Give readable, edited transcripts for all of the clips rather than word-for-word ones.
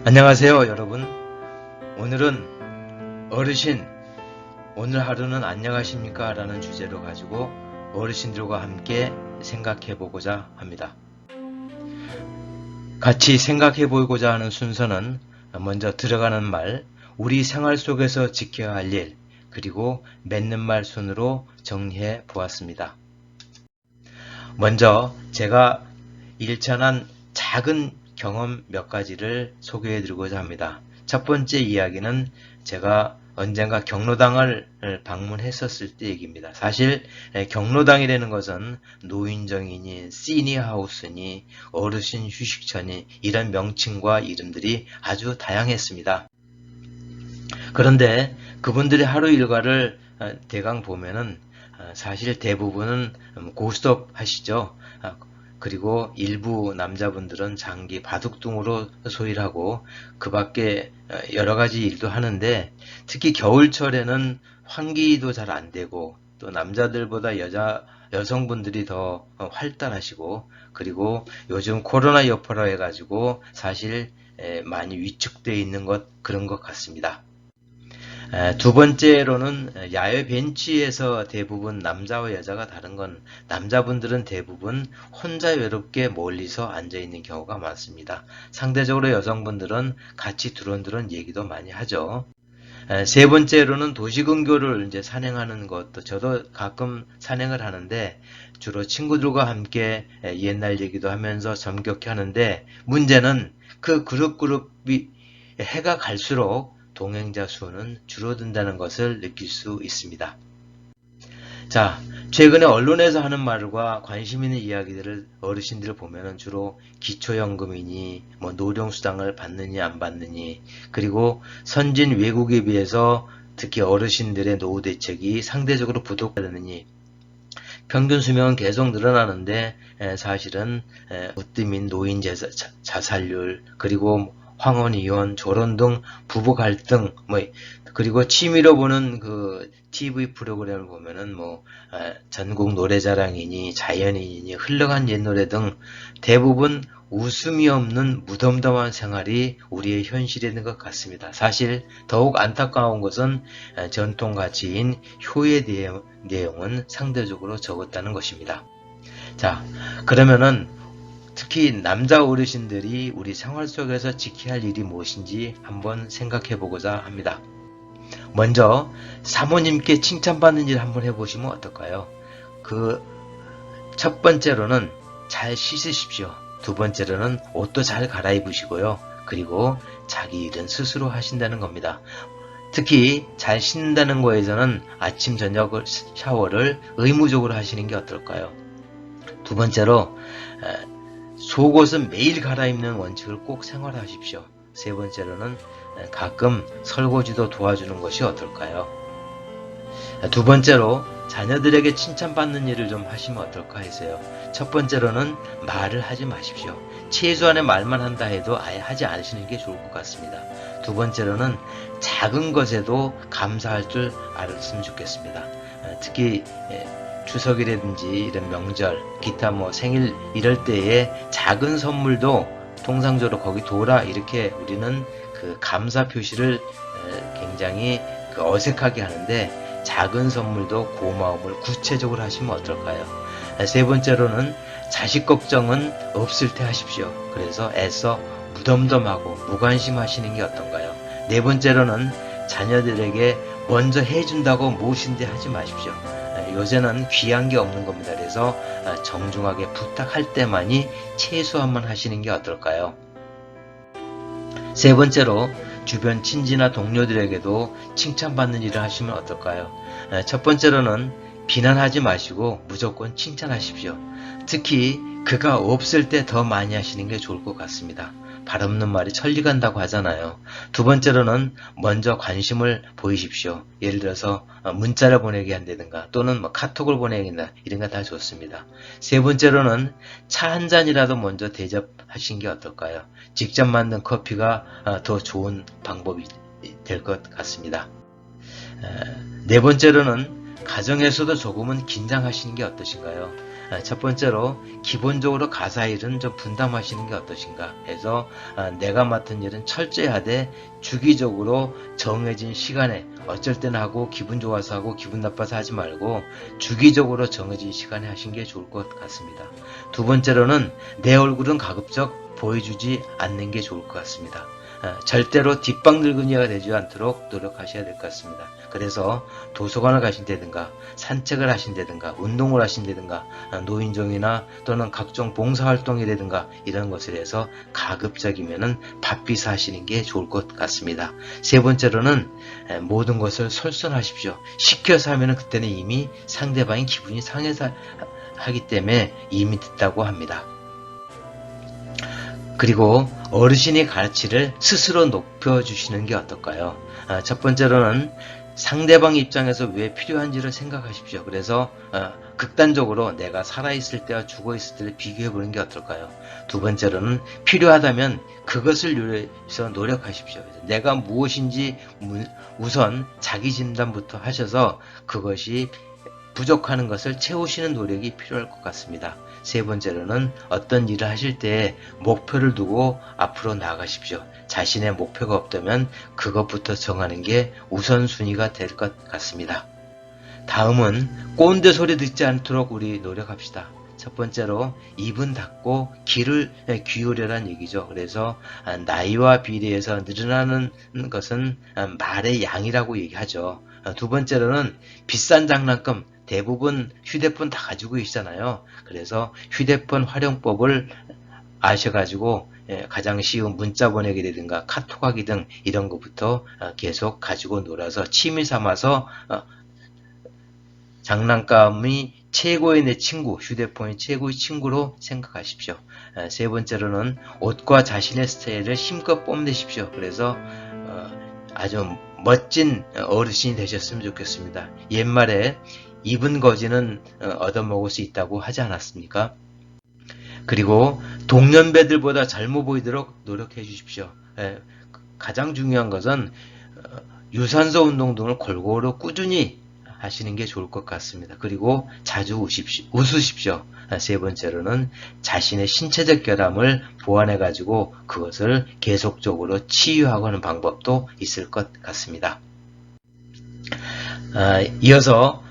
안녕하세요 여러분. 오늘은 어르신 오늘 하루는 안녕하십니까 라는 주제로 가지고 어르신들과 함께 생각해 보고자 합니다. 같이 생각해 보고자 하는 순서는 먼저 들어가는 말, 우리 생활 속에서 지켜야 할 일, 그리고 맺는 말 순으로 정리해 보았습니다. 먼저 제가 일천한 작은 경험 몇 가지를 소개해 드리고자 합니다. 첫 번째 이야기는 제가 언젠가 경로당을 방문했었을 때 얘기입니다. 사실 경로당이라는 것은 노인정이니 시니하우스니 어르신 휴식처니 이런 명칭과 이름들이 아주 다양했습니다. 그런데 그분들의 하루 일과를 대강 보면은 사실 대부분은 고스톱 하시죠. 그리고 일부 남자분들은 장기 바둑 등으로 소일을 하고 그 밖에 여러 가지 일도 하는데 특히 겨울철에는 환기도 잘 안 되고 또 남자들보다 여성분들이 더 활달하시고 그리고 요즘 코로나 여파로 해가지고 사실 많이 위축되어 있는 그런 것 같습니다. 두 번째로는 야외 벤치에서 대부분 남자와 여자가 다른 건 남자분들은 대부분 혼자 외롭게 멀리서 앉아 있는 경우가 많습니다. 상대적으로 여성분들은 같이 두런두런 얘기도 많이 하죠. 세 번째로는 도시근교를 이제 산행하는 것도 저도 가끔 산행을 하는데 주로 친구들과 함께 옛날 얘기도 하면서 정겹게 하는데 문제는 그 그룹이 해가 갈수록 동행자 수는 줄어든다는 것을 느낄 수 있습니다. 자, 최근에 언론에서 하는 말과 관심 있는 이야기들을 어르신들을 보면은 주로 기초연금이니 뭐 노령수당을 받느니 안 받느니 그리고 선진 외국에 비해서 특히 어르신들의 노후 대책이 상대적으로 부족하다느니 평균 수명은 계속 늘어나는데 사실은 으뜸인 노인 자살률 그리고 황혼 이혼 졸혼 등 부부 갈등 뭐 그리고 취미로 보는 그 TV 프로그램을 보면은 뭐 전국 노래자랑이니 자연인이니 흘러간 옛 노래 등 대부분 웃음이 없는 무덤덤한 생활이 우리의 현실인 것 같습니다. 사실 더욱 안타까운 것은 전통 가치인 효의 내용은 상대적으로 적었다는 것입니다. 자, 그러면은 특히 남자 어르신들이 우리 생활 속에서 지켜야 할 일이 무엇인지 한번 생각해 보고자 합니다. 먼저 사모님께 칭찬받는 일 한번 해보시면 어떨까요? 그 첫 번째로는 잘 씻으십시오. 두 번째로는 옷도 잘 갈아입으시고요. 그리고 자기 일은 스스로 하신다는 겁니다. 특히 잘 씻는다는 거에서는 아침 저녁 샤워를 의무적으로 하시는 게 어떨까요? 두 번째로 속옷은 매일 갈아입는 원칙을 꼭 생활하십시오. 세 번째로는 가끔 설거지도 도와주는 것이 어떨까요? 두 번째로 자녀들에게 칭찬받는 일을 좀 하시면 어떨까 해서요. 첫 번째로는 말을 하지 마십시오. 최소한의 말만 한다 해도 아예 하지 않으시는 게 좋을 것 같습니다. 두 번째로는 작은 것에도 감사할 줄 알았으면 좋겠습니다. 특히 추석이라든지 이런 명절, 기타 뭐 생일 이럴 때에 작은 선물도 통상적으로 거기 둬라 이렇게 우리는 그 감사 표시를 굉장히 어색하게 하는데 작은 선물도 고마움을 구체적으로 하시면 어떨까요? 세 번째로는 자식 걱정은 없을 때 하십시오. 그래서 애써 무덤덤하고 무관심하시는 게 어떤가요? 네 번째로는 자녀들에게 먼저 해준다고 무엇인지 하지 마십시오. 요새는 귀한 게 없는 겁니다. 그래서 정중하게 부탁할 때만이 최소한만 하시는 게 어떨까요? 세 번째로 주변 친지나 동료들에게도 칭찬받는 일을 하시면 어떨까요? 첫 번째로는 비난하지 마시고 무조건 칭찬하십시오. 특히 그가 없을 때 더 많이 하시는 게 좋을 것 같습니다. 발 없는 말이 천리 간다고 하잖아요. 두 번째로는 먼저 관심을 보이십시오. 예를 들어서 문자를 보내게 한다든가 또는 뭐 카톡을 보내게 한다 이런 거 다 좋습니다. 세 번째로는 차 한 잔이라도 먼저 대접하신 게 어떨까요? 직접 만든 커피가 더 좋은 방법이 될 것 같습니다. 네 번째로는 가정에서도 조금은 긴장하시는 게 어떠신가요? 첫 번째로 기본적으로 가사 일은 좀 분담하시는 게 어떠신가 해서 내가 맡은 일은 철저히 하되 주기적으로 정해진 시간에 어쩔 때는 하고 기분 좋아서 하고 기분 나빠서 하지 말고 주기적으로 정해진 시간에 하신 게 좋을 것 같습니다. 두 번째로는 내 얼굴은 가급적 보여주지 않는 게 좋을 것 같습니다. 절대로 뒷방늙은이가 되지 않도록 노력하셔야 될 것 같습니다. 그래서 도서관을 가신다든가 산책을 하신다든가 운동을 하신다든가 노인정이나 또는 각종 봉사활동이라든가 이런 것을 해서 가급적이면은 바삐서 하시는 게 좋을 것 같습니다. 세 번째로는 모든 것을 솔선하십시오. 시켜서 하면은 그때는 이미 상대방이 기분이 상해서 하기 때문에 이미 듣다고 합니다. 그리고 어르신의 가치를 스스로 높여주시는 게 어떨까요? 첫 번째로는 상대방 입장에서 왜 필요한지를 생각하십시오. 그래서 극단적으로 내가 살아있을 때와 죽어있을 때를 비교해보는 게 어떨까요? 두 번째로는 필요하다면 그것을 위해서 노력하십시오. 내가 무엇인지 우선 자기 진단부터 하셔서 그것이 부족하는 것을 채우시는 노력이 필요할 것 같습니다. 세 번째로는 어떤 일을 하실 때 목표를 두고 앞으로 나아가십시오. 자신의 목표가 없다면 그것부터 정하는 게 우선순위가 될 것 같습니다. 다음은 꼰대 소리 듣지 않도록 우리 노력합시다. 첫 번째로 입은 닫고 귀를 기울여란 얘기죠. 그래서 나이와 비례해서 늘어나는 것은 말의 양이라고 얘기하죠. 두 번째로는 비싼 장난감 대부분 휴대폰 다 가지고 계시잖아요. 그래서 휴대폰 활용법을 아셔가지고 가장 쉬운 문자 보내기라든가 카톡하기 등 이런 것부터 계속 가지고 놀아서 취미 삼아서 장난감이 최고의 내 친구, 휴대폰이 최고의 친구로 생각하십시오. 세 번째로는 옷과 자신의 스타일을 힘껏 뽐내십시오. 그래서 아주 멋진 어르신이 되셨으면 좋겠습니다. 옛말에 입은 거지는 얻어먹을 수 있다고 하지 않았습니까? 그리고 동년배들보다 젊어 보이도록 노력해 주십시오. 가장 중요한 것은 유산소 운동 등을 골고루 꾸준히 하시는 게 좋을 것 같습니다. 그리고 자주 웃으십시오. 세 번째로는 자신의 신체적 결함을 보완해 가지고 그것을 계속적으로 치유하고 하는 방법도 있을 것 같습니다. 이어서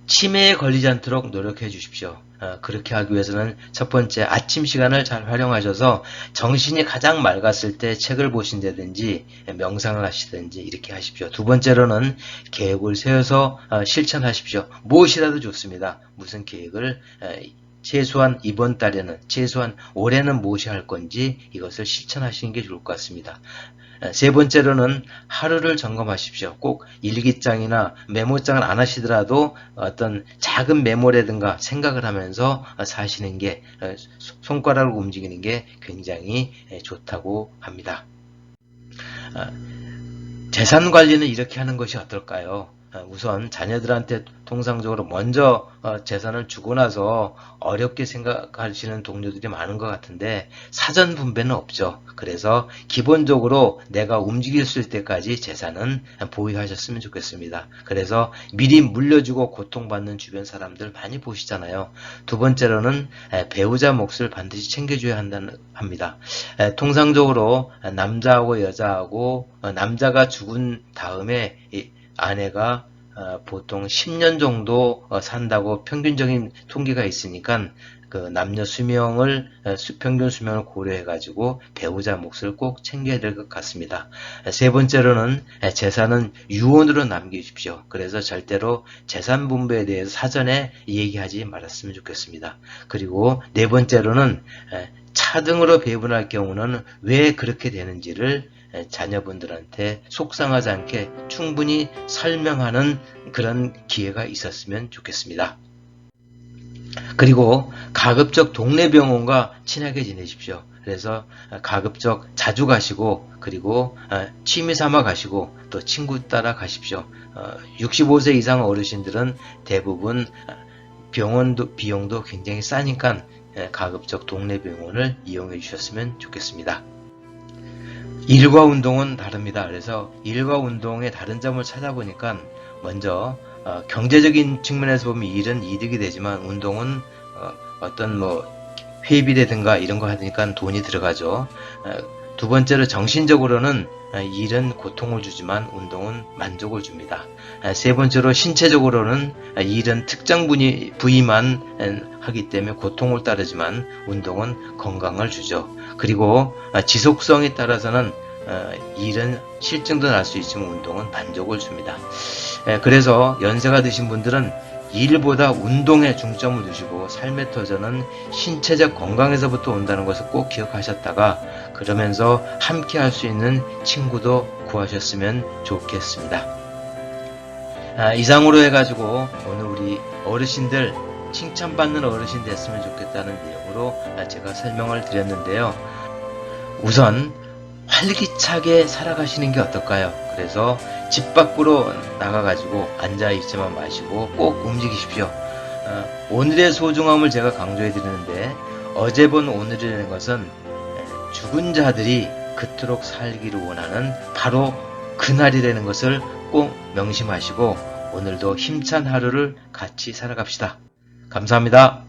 치매에 걸리지 않도록 노력해 주십시오. 그렇게 하기 위해서는 첫 번째 아침 시간을 잘 활용하셔서 정신이 가장 맑았을 때 책을 보신다든지 명상을 하시든지 이렇게 하십시오. 두 번째로는 계획을 세워서 실천하십시오. 무엇이라도 좋습니다. 무슨 계획을 최소한 이번 달에는 최소한 올해는 무엇이 할 건지 이것을 실천하시는 게 좋을 것 같습니다. 세 번째로는 하루를 점검하십시오. 꼭 일기장이나 메모장을 안 하시더라도 어떤 작은 메모라든가 생각을 하면서 사시는 게 손가락을 움직이는 게 굉장히 좋다고 합니다. 재산 관리는 이렇게 하는 것이 어떨까요? 우선 자녀들한테 통상적으로 먼저 재산을 주고 나서 어렵게 생각하시는 동료들이 많은 것 같은데 사전 분배는 없죠. 그래서 기본적으로 내가 움직일 수 있을 때까지 재산은 보유하셨으면 좋겠습니다. 그래서 미리 물려주고 고통받는 주변 사람들 많이 보시잖아요. 두 번째로는 배우자 몫을 반드시 챙겨줘야 합니다. 통상적으로 남자하고 여자하고 남자가 죽은 다음에 아내가 보통 10년 정도 산다고 평균적인 통계가 있으니까 그 남녀 수명을 평균 수명을 고려해 가지고 배우자 몫을 꼭 챙겨야 될 것 같습니다. 세 번째로는 재산은 유언으로 남기십시오. 그래서 절대로 재산 분배에 대해서 사전에 얘기하지 말았으면 좋겠습니다. 그리고 네 번째로는 차등으로 배분할 경우는 왜 그렇게 되는지를 자녀분들한테 속상하지 않게 충분히 설명하는 그런 기회가 있었으면 좋겠습니다. 그리고 가급적 동네 병원과 친하게 지내십시오. 그래서 가급적 자주 가시고 그리고 취미 삼아 가시고 또 친구 따라 가십시오. 65세 이상 어르신들은 대부분 병원도 비용도 굉장히 싸니까 가급적 동네 병원을 이용해 주셨으면 좋겠습니다. 일과 운동은 다릅니다. 그래서 일과 운동의 다른 점을 찾아보니까 먼저 경제적인 측면에서 보면 일은 이득이 되지만 운동은 어떤 회비라든가 이런 거 하니까 돈이 들어가죠. 두 번째로 정신적으로는 일은 고통을 주지만 운동은 만족을 줍니다. 세 번째로 신체적으로는 일은 특정 부위만 하기 때문에 고통을 따르지만 운동은 건강을 주죠. 그리고 지속성에 따라서는 일은 실증도 날 수 있지만 운동은 만족을 줍니다. 그래서 연세가 드신 분들은 일보다 운동에 중점을 두시고 삶의 터전은 신체적 건강에서부터 온다는 것을 꼭 기억하셨다가 그러면서 함께 할 수 있는 친구도 구하셨으면 좋겠습니다. 이상으로 해가지고 오늘 우리 어르신들 칭찬받는 어르신 됐으면 좋겠다는 내용으로 제가 설명을 드렸는데요. 우선 활기차게 살아가시는 게 어떨까요? 그래서 집 밖으로 나가가지고 앉아있지만 마시고 꼭 움직이십시오. 오늘의 소중함을 제가 강조해 드리는데 어제 본 오늘이라는 것은 죽은 자들이 그토록 살기를 원하는 바로 그날이라는 것을 꼭 명심하시고 오늘도 힘찬 하루를 같이 살아갑시다. 감사합니다.